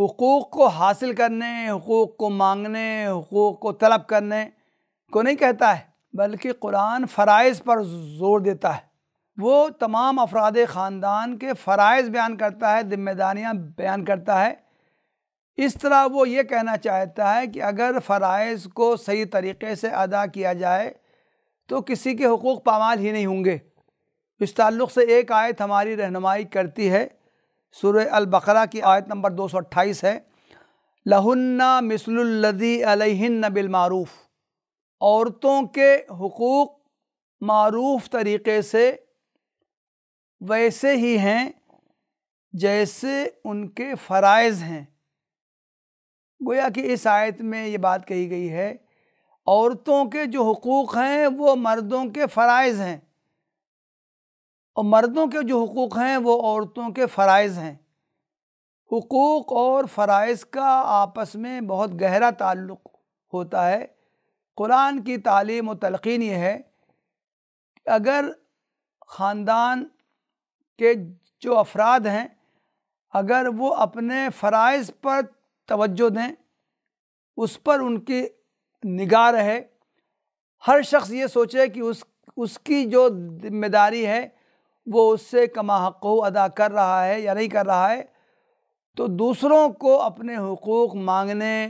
حقوق کو حاصل کرنے، حقوق کو مانگنے، حقوق کو طلب کرنے کو نہیں کہتا ہے، بلکہ قرآن فرائض پر زور دیتا ہے۔ وہ تمام افراد خاندان کے فرائض بیان کرتا ہے، ذمہ داریاں بیان کرتا ہے۔ اس طرح وہ یہ کہنا چاہتا ہے کہ اگر فرائض کو صحیح طریقے سے ادا کیا جائے تو کسی کے حقوق پامال ہی نہیں ہوں گے۔ اس تعلق سے ایک آیت ہماری رہنمائی کرتی ہے، سورہ البقرہ کی آیت نمبر 228 ہے، لَهُنَّ مِثْلُ الَّذِي عَلَيْهِنَّ بِالْمَعْرُوفِ، عورتوں کے حقوق معروف طریقے سے ویسے ہی ہیں جیسے ان کے فرائض ہیں۔ گویا کہ اس آیت میں یہ بات کہی گئی ہے، عورتوں کے جو حقوق ہیں وہ مردوں کے فرائض ہیں، اور مردوں کے جو حقوق ہیں وہ عورتوں کے فرائض ہیں۔ حقوق اور فرائض کا آپس میں بہت گہرا تعلق ہوتا ہے۔ قرآن کی تعلیم و تلقین یہ ہے کہ اگر خاندان کے جو افراد ہیں اگر وہ اپنے فرائض پر توجہ دیں، اس پر ان کی نگاہ رہے، ہر شخص یہ سوچے کہ اس کی جو ذمہ داری ہے وہ اس سے کما حقہ ادا کر رہا ہے یا نہیں کر رہا ہے، تو دوسروں کو اپنے حقوق مانگنے،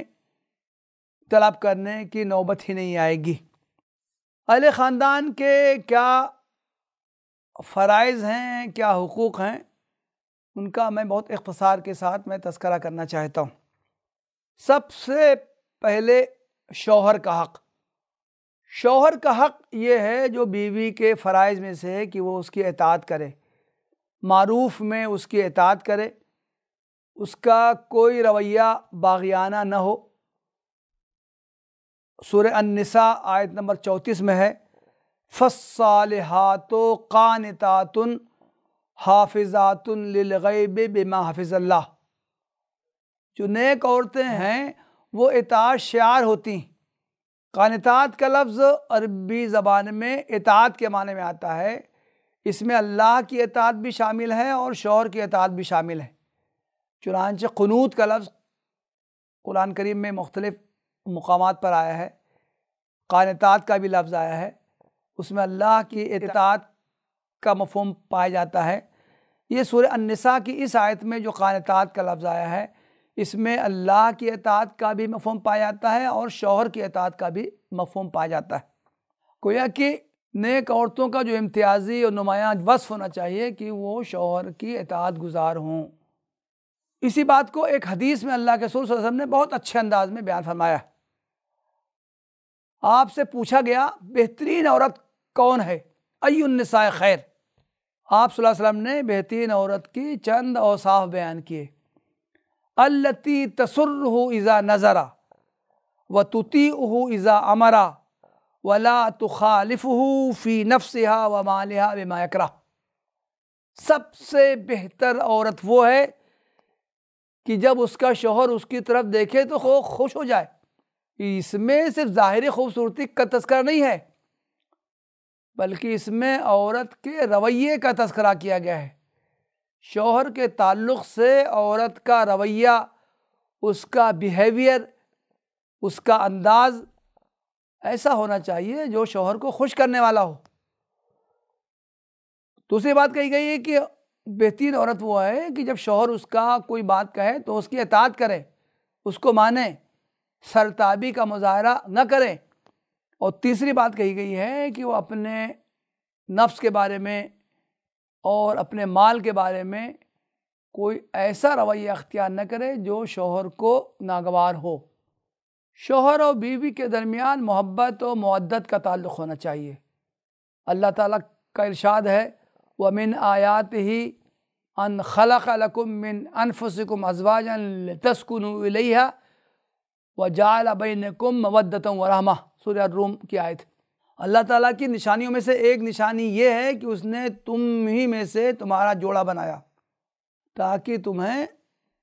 طلب کرنے کی نوبت ہی نہیں آئے گی۔ اہل خاندان کے کیا فرائض ہیں، کیا حقوق ہیں، ان کا میں بہت اختصار کے ساتھ میں تذکرہ کرنا چاہتا ہوں۔ سب سے پہلے شوہر کا حق۔ شوہر کا حق یہ ہے جو بیوی کے فرائض میں سے ہے کہ وہ اس کی اطاعت کرے، معروف میں اس کی اطاعت کرے، اس کا کوئی رویہ باغیانہ نہ ہو۔ سورہ النساء آیت نمبر 34 میں ہے، فالصالحات قانتات حافظات للغیب بما حفظ اللہ۔ جو نیک عورتیں ہیں وہ اطاعت شعار ہوتی ہیں۔ قانتات کا لفظ عربی زبان میں اطاعت کے معنی میں آتا ہے، اس میں اللہ کی اطاعت بھی شامل ہے اور شوہر کی اطاعت بھی شامل ہے۔ چنانچہ قنوت کا لفظ قرآن کریم میں مختلف مقامات پر آیا ہے، قانتات کا بھی لفظ آیا ہے، اس میں اللہ کی اطاعت کا مفہوم پایا جاتا ہے۔ یہ سورہ النساء کی اس آیت میں جو قانتات کا لفظ آیا ہے، اس میں اللہ کی اطاعت کا بھی مفہوم پایا جاتا ہے اور شوہر کی اطاعت کا بھی مفہوم پایا جاتا ہے۔ گویا کہ نیک عورتوں کا جو امتیازی اور نمایاں وصف ہونا چاہیے کہ وہ شوہر کی اطاعت گزار ہوں۔ اسی بات کو ایک حدیث میں اللہ کے رسول صلی اللہ علیہ وسلم نے بہت اچھے انداز میں بیان فرمایا۔ آپ سے پوچھا گیا بہترین عورت کون ہے؟ ای النساء خیر۔ آپ صلی اللہ علیہ وسلم نے بہترین عورت کی چند اوصاف بیان کیے، التی تسرہ اذا نظر وتطیعہ اذا امر ولا تخالفہ فی نفسہا ومالہا بما یکرہ۔ سب سے بہتر عورت وہ ہے کہ جب اس کا شوہر اس کی طرف دیکھے تو خوش ہو جائے۔ اس میں صرف ظاہری خوبصورتی کا تذکرہ نہیں ہے، بلکہ اس میں عورت کے رویے کا تذکرہ کیا گیا ہے۔ شوہر کے تعلق سے عورت کا رویہ، اس کا بیہیویئر، اس کا انداز ایسا ہونا چاہیے جو شوہر کو خوش کرنے والا ہو۔ دوسری بات کہی گئی ہے کہ بہترین عورت وہ ہے کہ جب شوہر اس کا کوئی بات کہے تو اس کی اطاعت کرے، اس کو مانے، سرتابی کا مظاہرہ نہ کرے۔ اور تیسری بات کہی گئی ہے کہ وہ اپنے نفس کے بارے میں اور اپنے مال کے بارے میں کوئی ایسا رویہ اختیار نہ کرے جو شوہر کو ناگوار ہو۔ شوہر اور بیوی کے درمیان محبت و مودت کا تعلق ہونا چاہیے۔ اللہ تعالیٰ کا ارشاد ہے، وَمِنْ آيَاتِهِ أَنْ خَلَقَ لَكُم مِّنْ أَنفُسِكُمْ أَزْوَاجًا لِتَسْكُنُوا إِلَيْهَا وَجَعَلَ بَيْنَكُم مَّوَدَّةً وَرَحْمَةً، سورہ الروم کی آیت۔ اللہ تعالیٰ کی نشانیوں میں سے ایک نشانی یہ ہے کہ اس نے تم ہی میں سے تمہارا جوڑا بنایا تاکہ تمہیں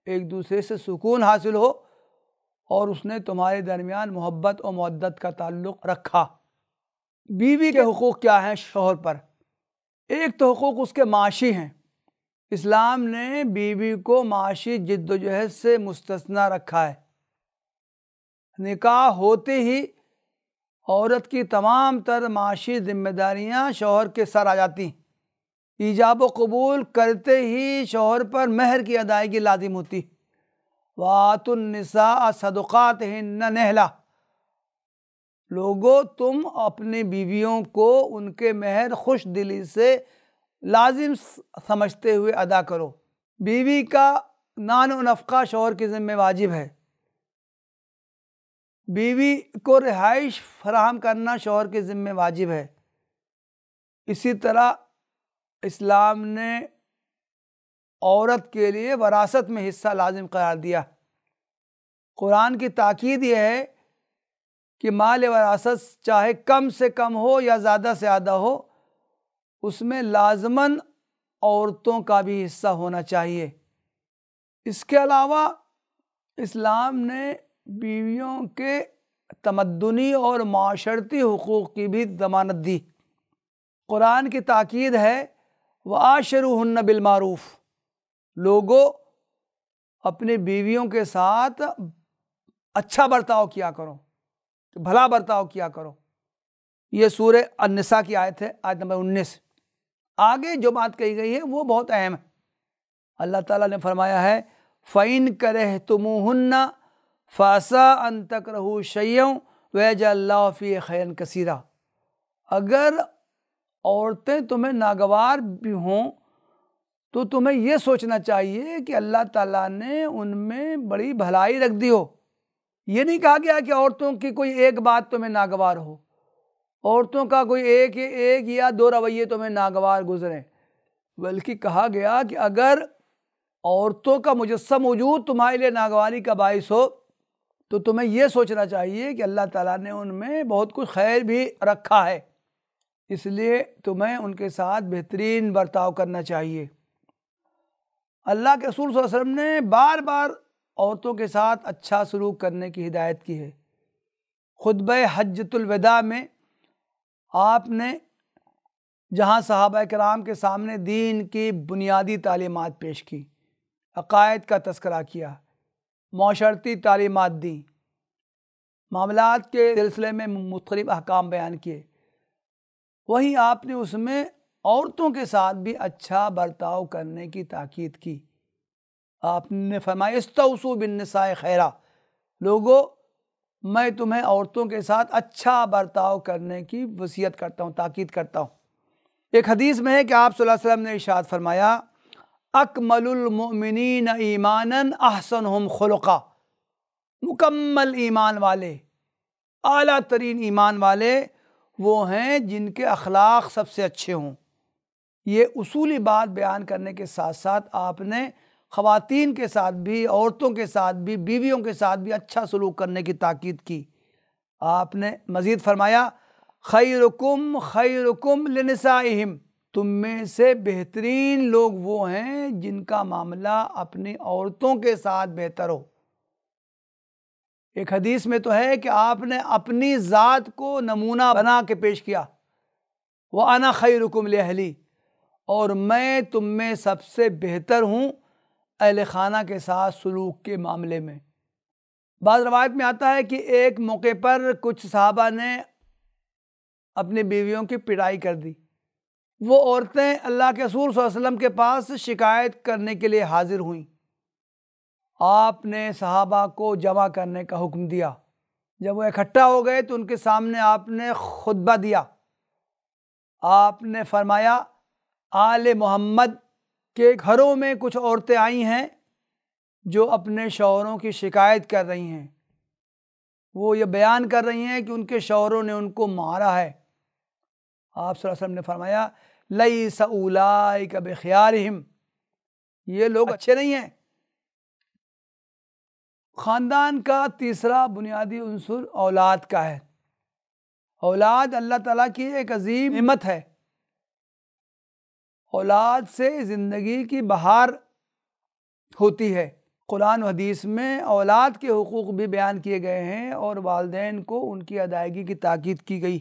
ایک دوسرے سے سکون حاصل ہو، اور اس نے تمہارے درمیان محبت و مودت کا تعلق رکھا۔ بیوی کے حقوق کیا ہیں شوہر پر؟ ایک تو حقوق اس کے معاشی ہیں، اسلام نے بیوی کو معاشی جد و جہد سے مستثنی رکھا ہے۔ نکاح ہوتے ہی عورت کی تمام تر معاشی ذمہ داریاں شوہر کے سر آ جاتی۔ ایجاب و قبول کرتے ہی شوہر پر مہر کی ادائیگی لازم ہوتی۔ وَآتُوا النِّسَاءَ صَدُقَاتِهِنَّ نِحْلَةً، لوگو تم اپنی بیویوں کو ان کے مہر خوش دلی سے لازم سمجھتے ہوئے ادا کرو۔ بیوی کا نان و نفقہ شوہر کے ذمہ واجب ہے۔ بیوی کو رہائش فراہم کرنا شوہر کے ذمہ واجب ہے۔ اسی طرح اسلام نے عورت کے لیے وراثت میں حصہ لازم قرار دیا۔ قرآن کی تاکید یہ ہے کہ مال وراثت چاہے کم سے کم ہو یا زیادہ سے زیادہ ہو، اس میں لازماً عورتوں کا بھی حصہ ہونا چاہیے۔ اس کے علاوہ اسلام نے بیویوں کے تمدنی اور معاشرتی حقوق کی بھی ضمانت دی۔ قرآن کی تاکید ہے وَعَاشِرُوهُنَّ بِالْمَعْرُوفِ، لوگو اپنی بیویوں کے ساتھ اچھا برتاؤ کیا کرو، بھلا برتاؤ کیا کرو۔ یہ سورہ النساء کی آیت ہے، آیت نمبر 19۔ آگے جو بات کہی گئی ہے وہ بہت اہم ہے۔ اللہ تعالیٰ نے فرمایا ہے فَإِن كَرِهْتُمُوهُنَّ فَعَسَىٰ أَن تَكْرَهُوا شَيْئًا وَيَجْعَلِ اللَّهُ فِيهِ خَيْرًا كَثِيرًا، اگر عورتیں تمہیں ناگوار بھی ہوں تو تمہیں یہ سوچنا چاہیے کہ اللہ تعالیٰ نے ان میں بڑی بھلائی رکھ دی ہو۔ یہ نہیں کہا گیا کہ عورتوں کی کوئی ایک بات تمہیں ناگوار ہو، عورتوں کا کوئی ایک یا دو رویے تمہیں ناگوار گزریں، بلکہ کہا گیا کہ اگر عورتوں کا مجسم وجود تمہارے لیے ناگواری کا باعث ہو تو تمہیں یہ سوچنا چاہیے کہ اللہ تعالیٰ نے ان میں بہت کچھ خیر بھی رکھا ہے، اس لیے تمہیں ان کے ساتھ بہترین برتاؤ کرنا چاہیے۔ اللہ کے رسول صلی اللہ علیہ وسلم نے بار بار عورتوں کے ساتھ اچھا سلوک کرنے کی ہدایت کی ہے۔ خطبہ حجۃ الوداع میں آپ نے جہاں صحابہ کرام کے سامنے دین کی بنیادی تعلیمات پیش کی، عقائد کا تذکرہ کیا، معاشرتی تعلیمات دیں، معاملات کے سلسلے میں مختلف احکام بیان کیے، وہیں آپ نے اس میں عورتوں کے ساتھ بھی اچھا برتاؤ کرنے کی تاکید کی۔ آپ نے فرمایا استوصوا بالنساء خیرا، لوگو میں تمہیں عورتوں کے ساتھ اچھا برتاؤ کرنے کی وصیت کرتا ہوں، تاکید کرتا ہوں۔ ایک حدیث میں ہے کہ آپ صلی اللہ علیہ وسلم نے ارشاد فرمایا اکمل المؤمنین ایمانا احسنہم خلقا، مکمل ایمان والے، اعلیٰ ترین ایمان والے وہ ہیں جن کے اخلاق سب سے اچھے ہوں۔ یہ اصولی بات بیان کرنے کے ساتھ ساتھ آپ نے خواتین کے ساتھ بھی، عورتوں کے ساتھ بھی، بیویوں کے ساتھ بھی اچھا سلوک کرنے کی تاکید کی۔ آپ نے مزید فرمایا خیرکم خیرکم لنسائہم، تم میں سے بہترین لوگ وہ ہیں جن کا معاملہ اپنی عورتوں کے ساتھ بہتر ہو۔ ایک حدیث میں تو ہے کہ آپ نے اپنی ذات کو نمونہ بنا کے پیش کیا، وَأَنَا خَيْرُكُمْ لِأَهْلِي، اور میں تم میں سب سے بہتر ہوں اہل خانہ کے ساتھ سلوک کے معاملے میں۔ بعض روایت میں آتا ہے کہ ایک موقع پر کچھ صحابہ نے اپنی بیویوں کی پٹائی کر دی۔ وہ عورتیں اللہ کے رسول صلی اللہ علیہ وسلم کے پاس شکایت کرنے کے لیے حاضر ہوئیں۔ آپ نے صحابہ کو جمع کرنے کا حکم دیا۔ جب وہ اکٹھا ہو گئے تو ان کے سامنے آپ نے خطبہ دیا۔ آپ نے فرمایا آل محمد کے گھروں میں کچھ عورتیں آئی ہیں جو اپنے شوہروں کی شکایت کر رہی ہیں، وہ یہ بیان کر رہی ہیں کہ ان کے شوہروں نے ان کو مارا ہے۔ آپ صلی اللہ علیہ وسلم نے فرمایا لیس اولئک بخیارہم، یہ لوگ اچھے نہیں ہیں۔ خاندان کا تیسرا بنیادی عنصر اولاد کا ہے۔ اولاد اللہ تعالیٰ کی ایک عظیم نعمت ہے۔ اولاد سے زندگی کی بہار ہوتی ہے۔ قرآن و حدیث میں اولاد کے حقوق بھی بیان کیے گئے ہیں اور والدین کو ان کی ادائیگی کی تاکید کی گئی۔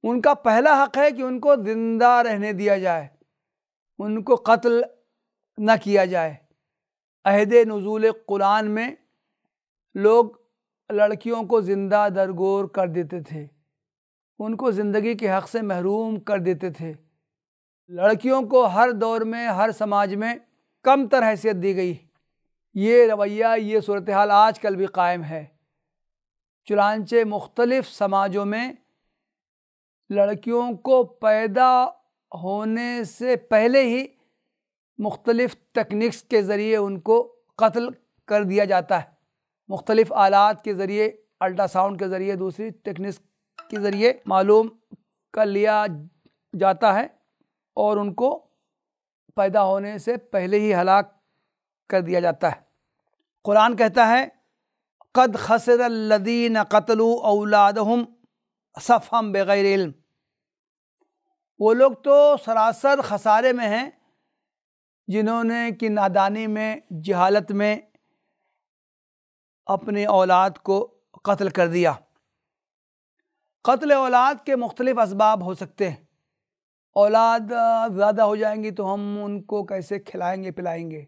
ان کا پہلا حق ہے کہ ان کو زندہ رہنے دیا جائے۔ ان کو قتل نہ کیا جائے۔ عہد نزول قرآن میں لوگ لڑکیوں کو زندہ درگور کر دیتے تھے، ان کو زندگی کے حق سے محروم کر دیتے تھے۔ لڑکیوں کو ہر دور میں، ہر سماج میں کم تر حیثیت دی گئی۔ یہ رویہ، یہ صورتحال آج کل بھی قائم ہے۔ چنانچہ مختلف سماجوں میں لڑکیوں کو پیدا ہونے سے پہلے ہی مختلف ٹیکنکس کے ذریعے ان کو قتل کر دیا جاتا ہے۔ مختلف آلات کے ذریعے، الٹرا ساؤنڈ کے ذریعے، دوسری ٹیکنکس کے ذریعے معلوم کر لیا جاتا ہے اور ان کو پیدا ہونے سے پہلے ہی ہلاک کر دیا جاتا ہے۔ قرآن کہتا ہے قد خسر الذین قتلوا اولادہم سفہا بغیر علم، وہ لوگ تو سراسر خسارے میں ہیں جنہوں نے کہ نادانی میں، جہالت میں اپنی اولاد کو قتل کر دیا۔ قتل اولاد کے مختلف اسباب ہو سکتے ہیں۔ اولاد زیادہ ہو جائیں گی تو ہم ان کو کیسے کھلائیں گے پلائیں گے؟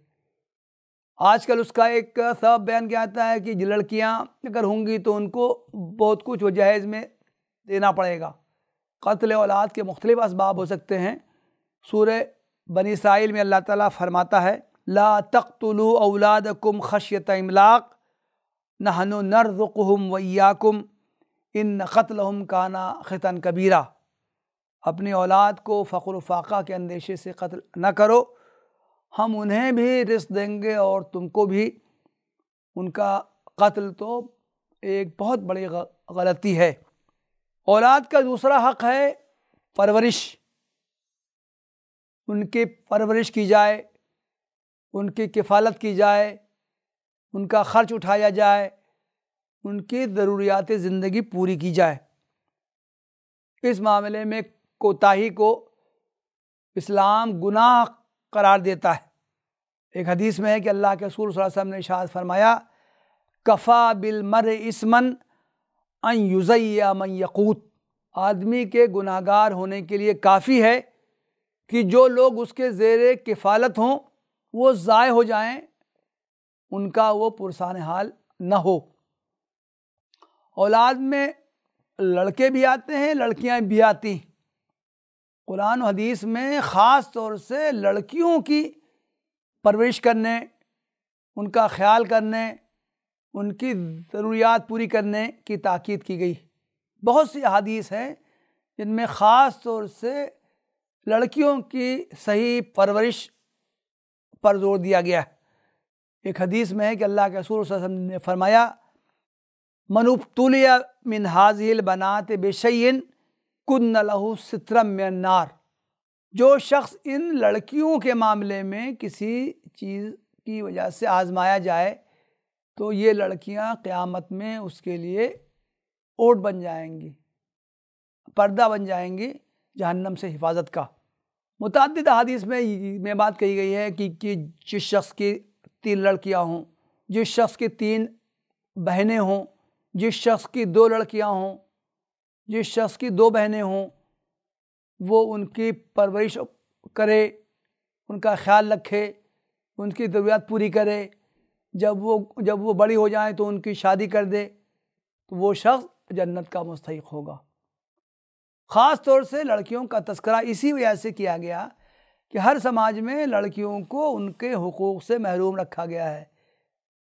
آج کل اس کا ایک سبب بیان کیا جاتا ہے کہ لڑکیاں اگر ہوں گی تو ان کو بہت کچھ وہ جہیز میں دینا پڑے گا۔ قتل اولاد کے مختلف اسباب ہو سکتے ہیں۔ سورہ بنی اسرائیل میں اللہ تعالیٰ فرماتا ہے لا تقتلوا اولادکم خشیۃ املاق نحن نرزقہم وایاکم ان قتلہم کان خطأ کبیرا، اپنی اولاد کو فقر و فاقہ کے اندیشے سے قتل نہ کرو، ہم انہیں بھی رزق دیں گے اور تم کو بھی۔ ان کا قتل تو ایک بہت بڑی غلطی ہے۔ اولاد کا دوسرا حق ہے پرورش، ان کی پرورش کی جائے، ان کی کفالت کی جائے، ان کا خرچ اٹھایا جائے، ان کی ضروریات زندگی پوری کی جائے۔ اس معاملے میں کوتاہی کو اسلام گناہ قرار دیتا ہے۔ ایک حدیث میں ہے کہ اللہ کے رسول صلی اللہ علیہ وسلم نے ارشاد فرمایا کفا بالمرء اثما ان یضیع من یقوت، آدمی کے گناہ گار ہونے کے لیے کافی ہے کہ جو لوگ اس کے زیر کفالت ہوں وہ ضائع ہو جائیں، ان کا وہ پرسان حال نہ ہو۔ اولاد میں لڑکے بھی آتے ہیں، لڑکیاں بھی آتی ہیں۔ قرآن و حدیث میں خاص طور سے لڑکیوں کی پرورش کرنے، ان کا خیال کرنے، ان کی ضروریات پوری کرنے کی تاکید کی گئی۔ بہت سی احادیث ہیں جن میں خاص طور سے لڑکیوں کی صحیح پرورش پر زور دیا گیا ہے۔ ایک حدیث میں ہے کہ اللہ کے رسول صلی اللہ علیہ وسلم نے فرمایا من ابتلی من هذه البنات بشیء کن لہ سترا من النار، جو شخص ان لڑکیوں کے معاملے میں کسی چیز کی وجہ سے آزمایا جائے تو یہ لڑکیاں قیامت میں اس کے لیے اوٹ بن جائیں گی، پردہ بن جائیں گی جہنم سے حفاظت کا۔ متعدد احادیث میں بات کہی گئی ہے کہ جس شخص کی 3 لڑکیاں ہوں، جس شخص کی 3 بہنیں ہوں، جس شخص کی 2 لڑکیاں ہوں، جس شخص کی 2 بہنیں ہوں، وہ ان کی پرورش کرے، ان کا خیال رکھے، ان کی ضروریات پوری کرے، جب وہ بڑی ہو جائیں تو ان کی شادی کر دے، تو وہ شخص جنت کا مستحق ہوگا۔ خاص طور سے لڑکیوں کا تذکرہ اسی وجہ سے کیا گیا کہ ہر سماج میں لڑکیوں کو ان کے حقوق سے محروم رکھا گیا ہے،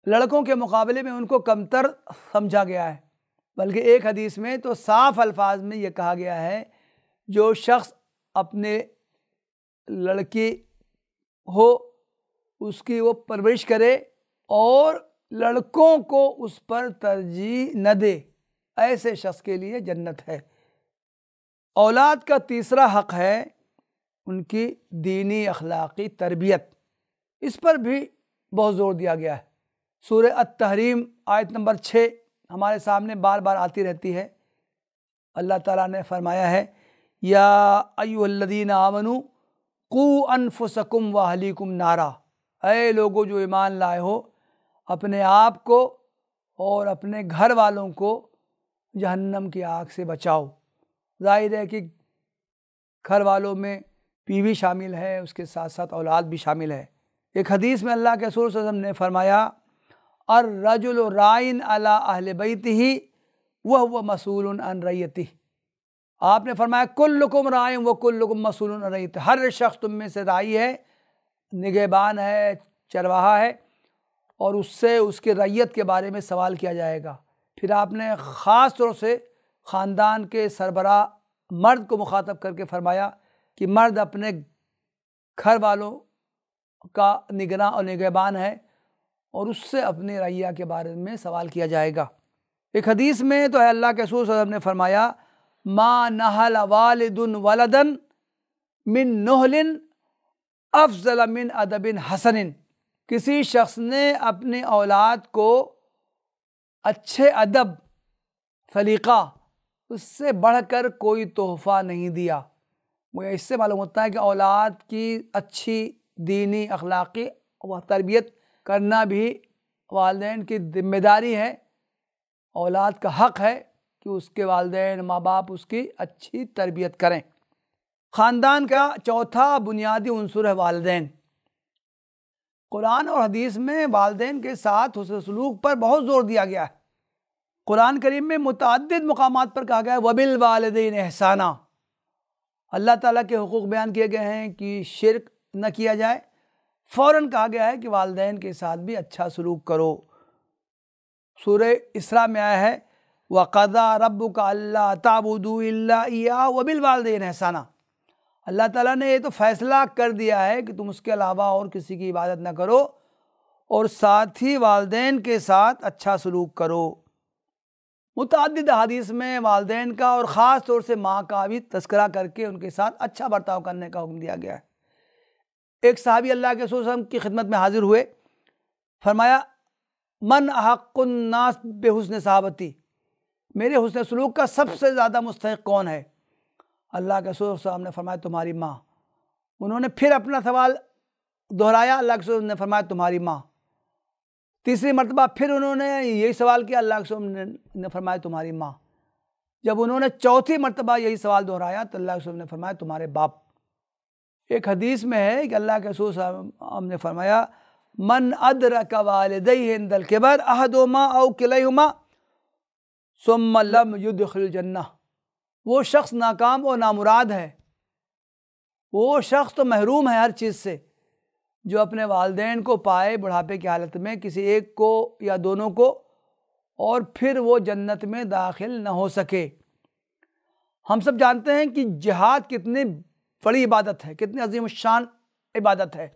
لڑکوں کے مقابلے میں ان کو کمتر سمجھا گیا ہے۔ بلکہ ایک حدیث میں تو صاف الفاظ میں یہ کہا گیا ہے جو شخص اپنے لڑکی ہو اس کی وہ پرورش کرے اور لڑکوں کو اس پر ترجیح نہ دے، ایسے شخص کے لیے جنت ہے۔ اولاد کا تیسرا حق ہے ان کی دینی اخلاقی تربیت، اس پر بھی بہت زور دیا گیا ہے۔ سورہ التحریم آیت نمبر 6 ہمارے سامنے بار بار آتی رہتی ہے۔ اللہ تعالیٰ نے فرمایا ہے یا ایھا الذین آمنوا قوا انفسکم واہلیکم نارا، اے لوگو جو ایمان لائے ہو، اپنے آپ کو اور اپنے گھر والوں کو جہنم کی آگ سے بچاؤ۔ ظاہر ہے کہ گھر والوں میں بیوی شامل ہے، اس کے ساتھ ساتھ اولاد بھی شامل ہے۔ ایک حدیث میں اللہ کے رسول صلی اللہ علیہ وسلم نے فرمایا الرجل رائن علی اہل بیتہ وہو مسئول عن رعیتہ۔ آپ نے فرمایا کلکم رائن وکلکم مسئول عن رعیتہ، ہر شخص تم میں سے رائی ہے، نگہبان ہے، چرواہا ہے، اور اس سے اس کے رعیت کے بارے میں سوال کیا جائے گا۔ پھر آپ نے خاص طور سے خاندان کے سربراہ مرد کو مخاطب کر کے فرمایا کہ مرد اپنے گھر والوں کا نگراں اور نگہبان ہے اور اس سے اپنے رعیہ کے بارے میں سوال کیا جائے گا۔ ایک حدیث میں تو ہے اللہ کے رسول صلی اللہ علیہ وسلم نے فرمایا ما نہل والد ولدا من نہل افضل من ادب حسن، کسی شخص نے اپنی اولاد کو اچھے ادب سلیقہ اس سے بڑھ کر کوئی تحفہ نہیں دیا۔ مجھے اس سے معلوم ہوتا ہے کہ اولاد کی اچھی دینی اخلاقی و تربیت کرنا بھی والدین کی ذمہ داری ہے، اولاد کا حق ہے کہ اس کے والدین ماں باپ اس کی اچھی تربیت کریں۔ خاندان کا چوتھا بنیادی عنصر ہے والدین۔ قرآن اور حدیث میں والدین کے ساتھ حسن سلوک پر بہت زور دیا گیا ہے۔ قرآن کریم میں متعدد مقامات پر کہا گیا ہے وَبِالْوَالِدَيْنِ احسانا، اللہ تعالیٰ کے حقوق بیان کیے گئے ہیں کہ شرک نہ کیا جائے، فوراً کہا گیا ہے کہ والدین کے ساتھ بھی اچھا سلوک کرو۔ سورہ اسراء میں آیا ہے وَقَضَىٰ رَبُّكَ أَلَّا تَعْبُدُوا إِلَّا إِيَّاهُ وَبِالْوَالِدَيْنِ احسانا، اللہ تعالیٰ نے یہ تو فیصلہ کر دیا ہے کہ تم اس کے علاوہ اور کسی کی عبادت نہ کرو اور ساتھ ہی والدین کے ساتھ اچھا سلوک کرو۔ متعدد حدیث میں والدین کا اور خاص طور سے ماں کا بھی تذکرہ کر کے ان کے ساتھ اچھا برتاؤ کرنے کا حکم دیا گیا ہے۔ ایک صحابی اللہ کے رسول صلی اللہ علیہ وسلم کی خدمت میں حاضر ہوئے، فرمایا من احق الناس بحسن صحابتی، میرے حسن سلوک کا سب سے زیادہ مستحق کون ہے؟ اللہ کے رسول صلی اللہ علیہ وسلم نے فرمایا تمہاری ماں۔ انہوں نے پھر اپنا سوال دہرایا، اللہ کے رسول نے فرمایا تمہاری ماں۔ تیسری مرتبہ پھر انہوں نے یہی سوال کیا، اللہ کے رسول نے فرمایا تمہاری ماں۔ جب انہوں نے چوتھی مرتبہ یہی سوال دہرایا تو اللہ کے رسول نے فرمایا تمہارے باپ۔ ایک حدیث میں ہے کہ اللہ کے رسول صلی اللہ علیہ وسلم نے فرمایا من ادرک والدیہ عند الکبر احدہما او کلیہما ثم لم يدخل الجنہ، وہ شخص ناکام اور نامراد ہے، وہ شخص تو محروم ہے ہر چیز سے جو اپنے والدین کو پائے بڑھاپے کی حالت میں، کسی ایک کو یا دونوں کو، اور پھر وہ جنت میں داخل نہ ہو سکے۔ ہم سب جانتے ہیں کہ جہاد کتنی بڑی عبادت ہے، کتنی عظیم الشان عبادت ہے۔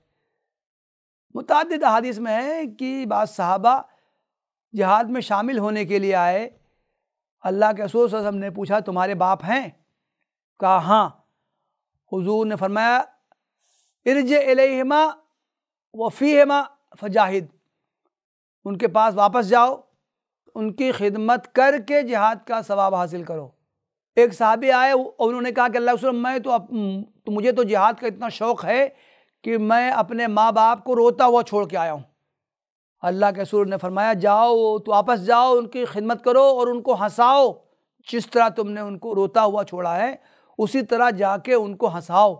متعدد احادیث میں ہے کہ بعض صحابہ جہاد میں شامل ہونے کے لیے آئے، اللہ کے رسول صلی اللہ علیہ وسلم نے پوچھا تمہارے باپ ہیں؟ کہا ہاں۔ حضور نے فرمایا ارجع الیہما وفیہما فجاہد، ان کے پاس واپس جاؤ، ان کی خدمت کر کے جہاد کا ثواب حاصل کرو۔ ایک صحابی آئے اور انہوں نے کہا کہ اللہ کے رسول میں تو مجھے تو جہاد کا اتنا شوق ہے کہ میں اپنے ماں باپ کو روتا ہوا چھوڑ کے آیا ہوں۔ اللہ کے رسول نے فرمایا جاؤ تو واپس جاؤ، ان کی خدمت کرو اور ان کو ہنساؤ، جس طرح تم نے ان کو روتا ہوا چھوڑا ہے اسی طرح جا کے ان کو ہنساؤ۔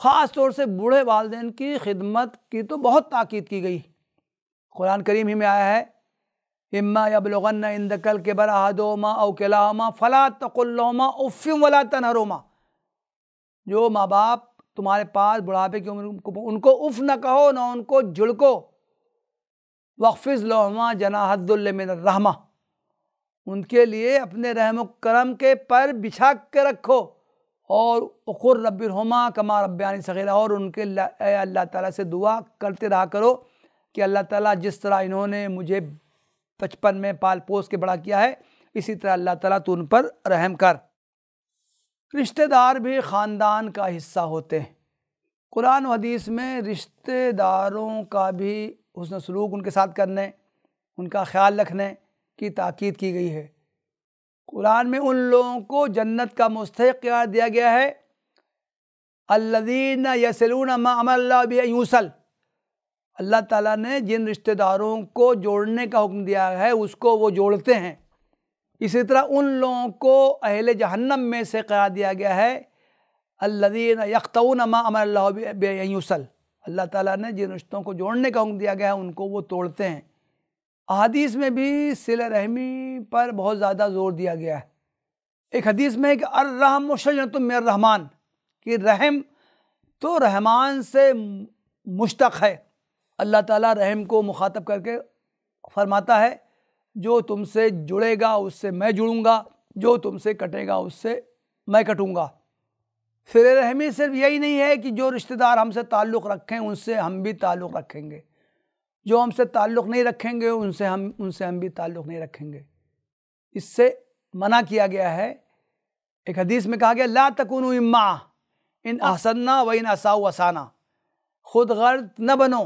خاص طور سے بوڑھے والدین کی خدمت کی تو بہت تاکید کی گئی۔ قرآن کریم ہی میں آیا ہے اما یبلغن عندک الکبر احدہما او کلاہما فلا تقل لہما اف ولا تنہرہما، جو ماں باپ تمہارے پاس بڑھاپے کی عمر ان کو اف نہ کہو نہ ان کو جھڑکو، واخفض لہما جناح الذل من الرحمہ، ان کے لیے اپنے رحم و کرم کے پر بچھا کے رکھو، اور وقل رب ارحمہما کما ربیانی صغیرا، اور ان کے اے اللہ تعالیٰ سے دعا کرتے رہا کرو کہ اللہ تعالیٰ جس طرح انہوں نے مجھے بچپن میں پال پوس کے بڑا کیا ہے اسی طرح اللہ تعالیٰ تو ان پر رحم کر۔ رشتہ دار بھی خاندان کا حصہ ہوتے ہیں۔ قرآن و حدیث میں رشتہ داروں کا بھی حسن سلوک ان کے ساتھ کرنے، ان کا خیال رکھنے کی تاکید کی گئی ہے۔ قرآن میں ان لوگوں کو جنت کا مستحق قرار دیا گیا ہے الذین یصلون ما امر اللہ بہ ان یوصل، اللہ تعالیٰ نے جن رشتہ داروں کو جوڑنے کا حکم دیا ہے اس کو وہ جوڑتے ہیں۔ اسی طرح ان لوگوں کو اہل جہنم میں سے قرار دیا گیا ہے الذین یقطعون ما امر اللہ بہ ان یوصل، اللہ تعالیٰ نے جن رشتوں کو جوڑنے کا حکم دیا گیا ہے ان کو وہ توڑتے ہیں۔ احادیث میں بھی صلہ رحمی پر بہت زیادہ زور دیا گیا ہے۔ ایک حدیث میں کہ الرحم شجرۃ من الرحمن، کہ رحم تو رحمان سے مشتق ہے۔ اللہ تعالیٰ رحم کو مخاطب کر کے فرماتا ہے جو تم سے جڑے گا اس سے میں جڑوں گا، جو تم سے کٹے گا اس سے میں کٹوں گا۔ صلہ رحمی صرف یہی نہیں ہے کہ جو رشتہ دار ہم سے تعلق رکھیں ان سے ہم بھی تعلق رکھیں گے، جو ہم سے تعلق نہیں رکھیں گے ان سے ہم بھی تعلق نہیں رکھیں گے۔ اس سے منع کیا گیا ہے۔ ایک حدیث میں کہا گیا لا تکونوا امعا ان احسننا و ان اساؤوا اسانا، خود غرض نہ بنو،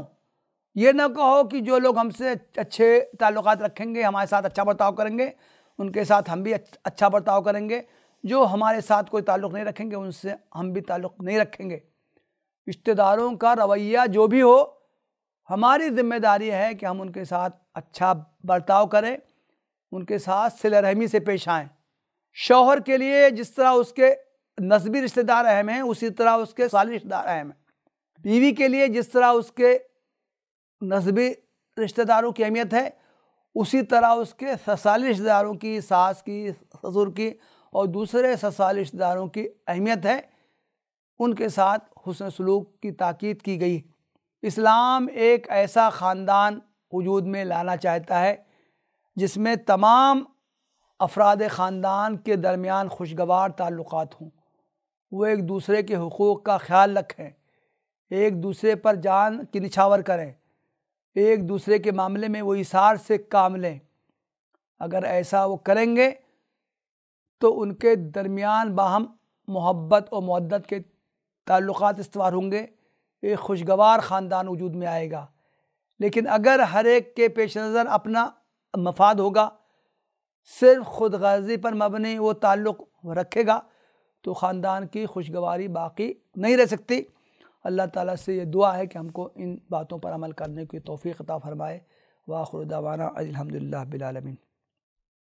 یہ نہ کہو کہ جو لوگ ہم سے اچھے تعلقات رکھیں گے، ہمارے ساتھ اچھا برتاؤ کریں گے، ان کے ساتھ ہم بھی اچھا برتاؤ کریں گے، جو ہمارے ساتھ کوئی تعلق نہیں رکھیں گے ان سے ہم بھی تعلق نہیں رکھیں گے۔ رشتہ داروں کا رویہ جو بھی ہو، ہماری ذمہ داری ہے کہ ہم ان کے ساتھ اچھا برتاؤ کریں، ان کے ساتھ صلہ رحمی سے پیش آئیں۔ شوہر کے لیے جس طرح اس کے نسبی رشتہ دار اہم ہیں اسی طرح اس کے سالی رشتہ دار اہم ہیں۔ بیوی کے لیے جس طرح اس کے نسبی رشتہ داروں کی اہمیت ہے اسی طرح اس کے سسالی رشتہ داروں کی، ساس کی، سسر کی اور دوسرے سسالی رشتہ داروں کی اہمیت ہے، ان کے ساتھ حسن سلوک کی تاکید کی گئی۔ اسلام ایک ایسا خاندان وجود میں لانا چاہتا ہے جس میں تمام افراد خاندان کے درمیان خوشگوار تعلقات ہوں، وہ ایک دوسرے کے حقوق کا خیال رکھیں، ایک دوسرے پر جان کی نچھاور کریں، ایک دوسرے کے معاملے میں وہ ایثار سے کام لیں۔ اگر ایسا وہ کریں گے تو ان کے درمیان باہم محبت اور مودت کے تعلقات استوار ہوں گے، ایک خوشگوار خاندان وجود میں آئے گا۔ لیکن اگر ہر ایک کے پیش نظر اپنا مفاد ہوگا، صرف خود غرضی پر مبنی وہ تعلق رکھے گا تو خاندان کی خوشگواری باقی نہیں رہ سکتی۔ اللہ تعالیٰ سے یہ دعا ہے کہ ہم کو ان باتوں پر عمل کرنے کی توفیق عطا فرمائے۔ وآخر دعوانا الحمدللہ رب العالمین۔